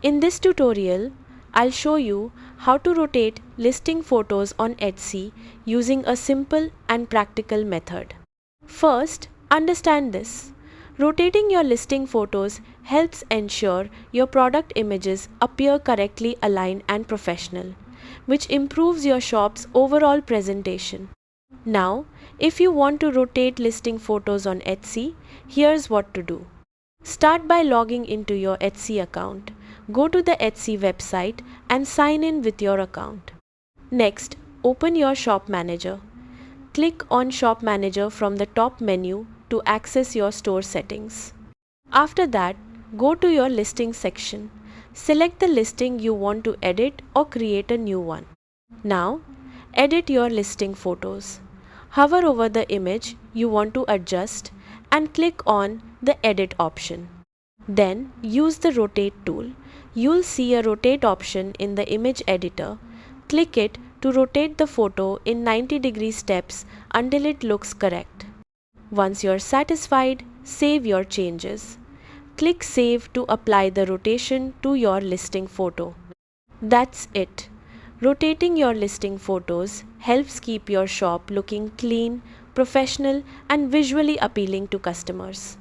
In this tutorial, I'll show you how to rotate listing photos on Etsy using a simple and practical method. First, understand this. Rotating your listing photos helps ensure your product images appear correctly aligned and professional, which improves your shop's overall presentation. Now, if you want to rotate listing photos on Etsy, here's what to do. Start by logging into your Etsy account. Go to the Etsy website and sign in with your account. Next, open your Shop Manager. Click on Shop Manager from the top menu to access your store settings. After that, go to your listing section. Select the listing you want to edit or create a new one. Now, edit your listing photos. Hover over the image you want to adjust and click on the Edit option. Then, use the Rotate tool. You'll see a Rotate option in the image editor. Click it to rotate the photo in 90-degree steps until it looks correct. Once you're satisfied, save your changes. Click Save to apply the rotation to your listing photo. That's it. Rotating your listing photos helps keep your shop looking clean, professional, and visually appealing to customers.